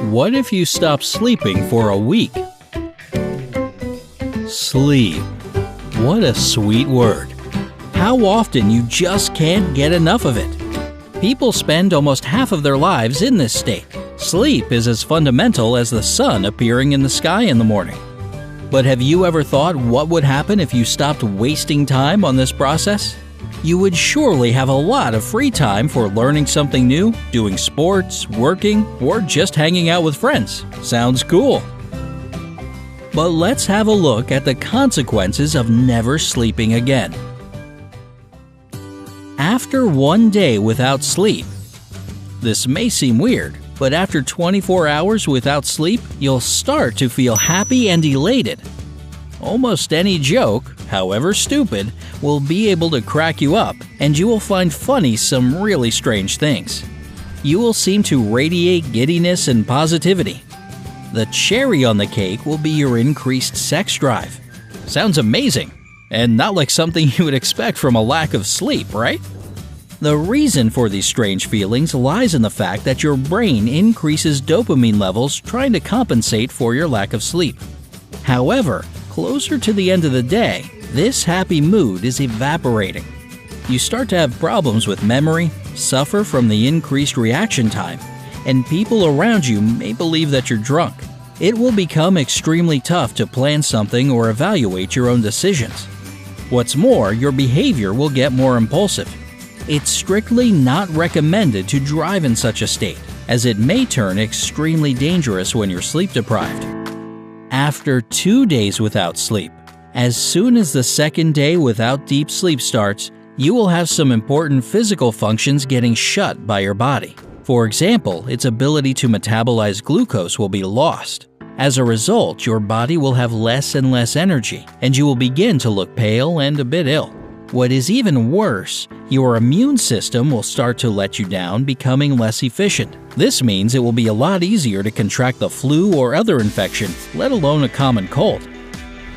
What if you stopped sleeping for a week? Sleep. What a sweet word. How often you just can't get enough of it. People spend almost half of their lives in this state. Sleep is as fundamental as the sun appearing in the sky in the morning. But have you ever thought what would happen if you stopped wasting time on this process? You would surely have a lot of free time for learning something new, doing sports, working, or just hanging out with friends. Sounds cool. But let's have a look at the consequences of never sleeping again. After one day without sleep, this may seem weird, but after 24 hours without sleep, you'll start to feel happy and elated. Almost any joke, however stupid, will be able to crack you up, and you will find funny some really strange things. You will seem to radiate giddiness and positivity. The cherry on the cake will be your increased sex drive. Sounds amazing, and not like something you would expect from a lack of sleep, right? The reason for these strange feelings lies in the fact that your brain increases dopamine levels trying to compensate for your lack of sleep. However, closer to the end of the day, this happy mood is evaporating. You start to have problems with memory, suffer from the increased reaction time, and people around you may believe that you're drunk. It will become extremely tough to plan something or evaluate your own decisions. What's more, your behavior will get more impulsive. It's strictly not recommended to drive in such a state, as it may turn extremely dangerous when you're sleep deprived. After 2 days without sleep, as soon as the second day without deep sleep starts, you will have some important physical functions getting shut by your body. For example, its ability to metabolize glucose will be lost. As a result, your body will have less and less energy, and you will begin to look pale and a bit ill. What is even worse, your immune system will start to let you down, becoming less efficient. This means it will be a lot easier to contract the flu or other infection, let alone a common cold.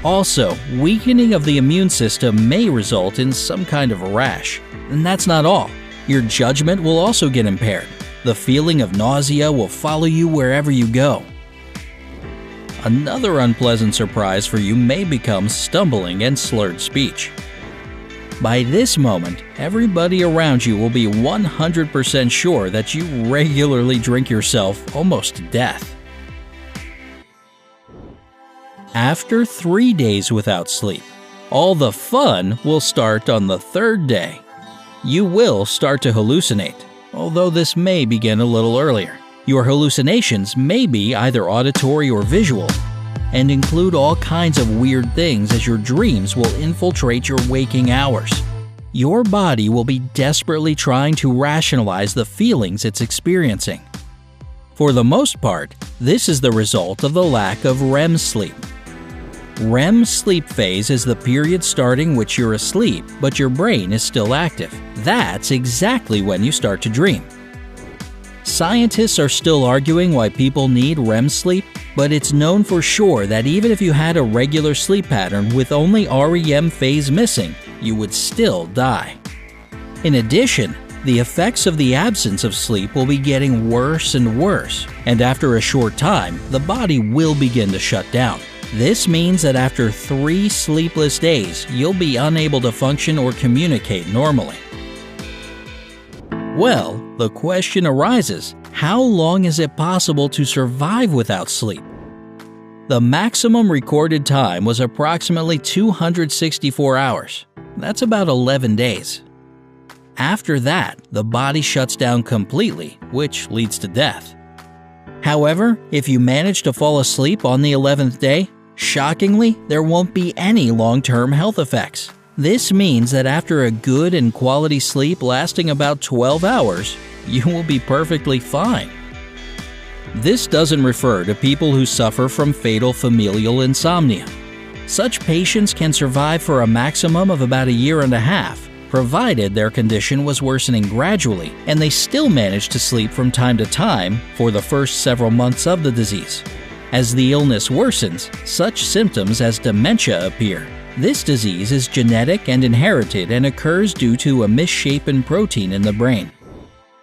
Also, weakening of the immune system may result in some kind of a rash. And that's not all. Your judgment will also get impaired. The feeling of nausea will follow you wherever you go. Another unpleasant surprise for you may become stumbling and slurred speech. By this moment, everybody around you will be 100% sure that you regularly drink yourself almost to death. After 3 days without sleep, all the fun will start on the third day. You will start to hallucinate, although this may begin a little earlier. Your hallucinations may be either auditory or visual, and include all kinds of weird things as your dreams will infiltrate your waking hours. Your body will be desperately trying to rationalize the feelings it's experiencing. For the most part, this is the result of the lack of REM sleep. REM sleep phase is the period starting which you're asleep, but your brain is still active. That's exactly when you start to dream. Scientists are still arguing why people need REM sleep, but it's known for sure that even if you had a regular sleep pattern with only REM phase missing, you would still die. In addition, the effects of the absence of sleep will be getting worse and worse, and after a short time, the body will begin to shut down. This means that after 3 sleepless days, you'll be unable to function or communicate normally. Well, the question arises, how long is it possible to survive without sleep? The maximum recorded time was approximately 264 hours. That's about 11 days. After that, the body shuts down completely, which leads to death. However, if you manage to fall asleep on the 11th day, shockingly, there won't be any long-term health effects. This means that after a good and quality sleep lasting about 12 hours, you will be perfectly fine. This doesn't refer to people who suffer from fatal familial insomnia. Such patients can survive for a maximum of about 1.5 years, provided their condition was worsening gradually and they still manage to sleep from time to time for the first several months of the disease. As the illness worsens, such symptoms as dementia appear. This disease is genetic and inherited and occurs due to a misshapen protein in the brain.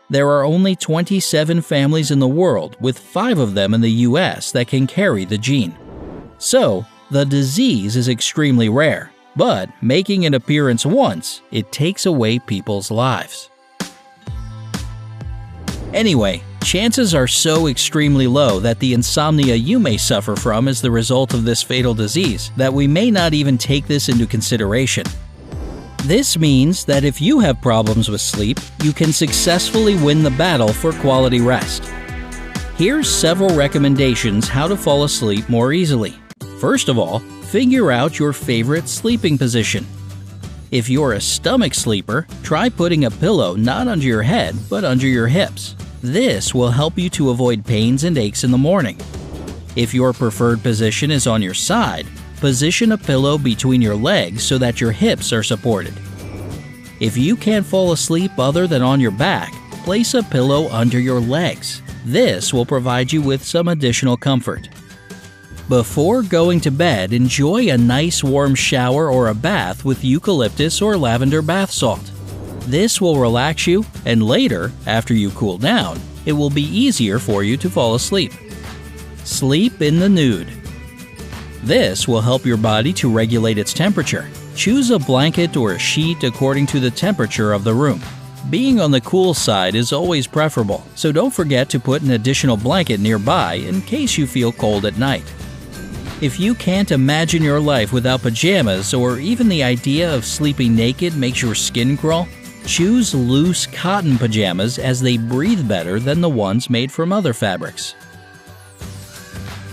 There are only 27 families in the world, with 5 of them in the US that can carry the gene. So, the disease is extremely rare, but making an appearance once, it takes away people's lives. Anyway, chances are so extremely low that the insomnia you may suffer from is the result of this fatal disease that we may not even take this into consideration. This means that if you have problems with sleep, you can successfully win the battle for quality rest. Here's several recommendations how to fall asleep more easily. First of all, figure out your favorite sleeping position. If you're a stomach sleeper, try putting a pillow not under your head but under your hips. This will help you to avoid pains and aches in the morning. If your preferred position is on your side, position a pillow between your legs so that your hips are supported. If you can't fall asleep other than on your back, place a pillow under your legs. This will provide you with some additional comfort. Before going to bed, enjoy a nice warm shower or a bath with eucalyptus or lavender bath salt. This will relax you, and later, after you cool down, it will be easier for you to fall asleep. Sleep in the nude. This will help your body to regulate its temperature. Choose a blanket or a sheet according to the temperature of the room. Being on the cool side is always preferable, so don't forget to put an additional blanket nearby in case you feel cold at night. If you can't imagine your life without pajamas, or even the idea of sleeping naked makes your skin crawl, choose loose cotton pajamas as they breathe better than the ones made from other fabrics.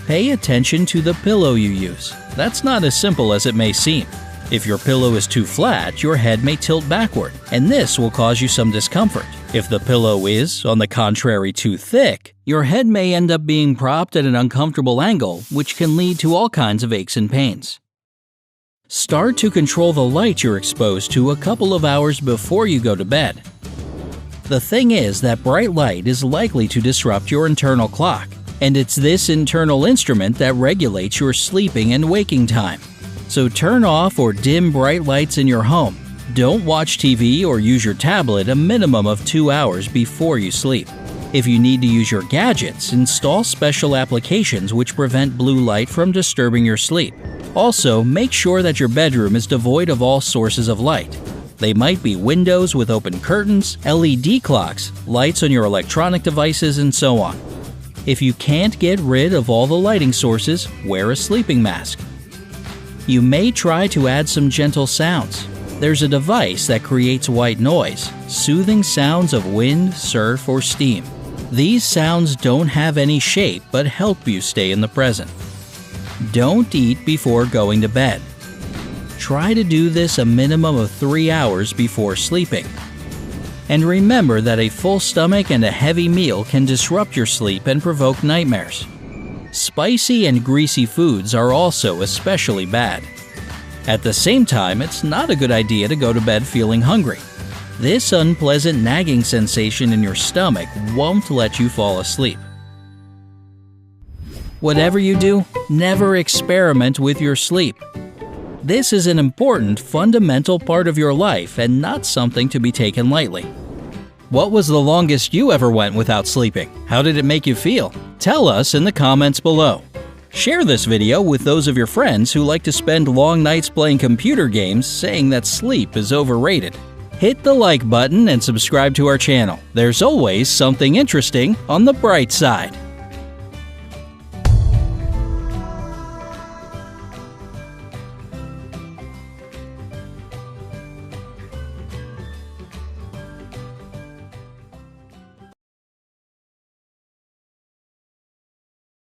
Pay attention to the pillow you use. That's not as simple as it may seem. If your pillow is too flat, your head may tilt backward, and this will cause you some discomfort. If the pillow is, on the contrary, too thick, your head may end up being propped at an uncomfortable angle, which can lead to all kinds of aches and pains. Start to control the light you're exposed to a couple of hours before you go to bed. The thing is that bright light is likely to disrupt your internal clock, and it's this internal instrument that regulates your sleeping and waking time. So turn off or dim bright lights in your home. Don't watch TV or use your tablet a minimum of 2 hours before you sleep. If you need to use your gadgets, install special applications which prevent blue light from disturbing your sleep. Also, make sure that your bedroom is devoid of all sources of light. They might be windows with open curtains, LED clocks, lights on your electronic devices, and so on. If you can't get rid of all the lighting sources, wear a sleeping mask. You may try to add some gentle sounds. There's a device that creates white noise, soothing sounds of wind, surf, or steam. These sounds don't have any shape but help you stay in the present. Don't eat before going to bed. Try to do this a minimum of 3 hours before sleeping. And remember that a full stomach and a heavy meal can disrupt your sleep and provoke nightmares. Spicy and greasy foods are also especially bad. At the same time, it's not a good idea to go to bed feeling hungry. This unpleasant nagging sensation in your stomach won't let you fall asleep. Whatever you do, never experiment with your sleep. This is an important, fundamental part of your life and not something to be taken lightly. What was the longest you ever went without sleeping? How did it make you feel? Tell us in the comments below. Share this video with those of your friends who like to spend long nights playing computer games saying that sleep is overrated. Hit the like button and subscribe to our channel. There's always something interesting on the bright side.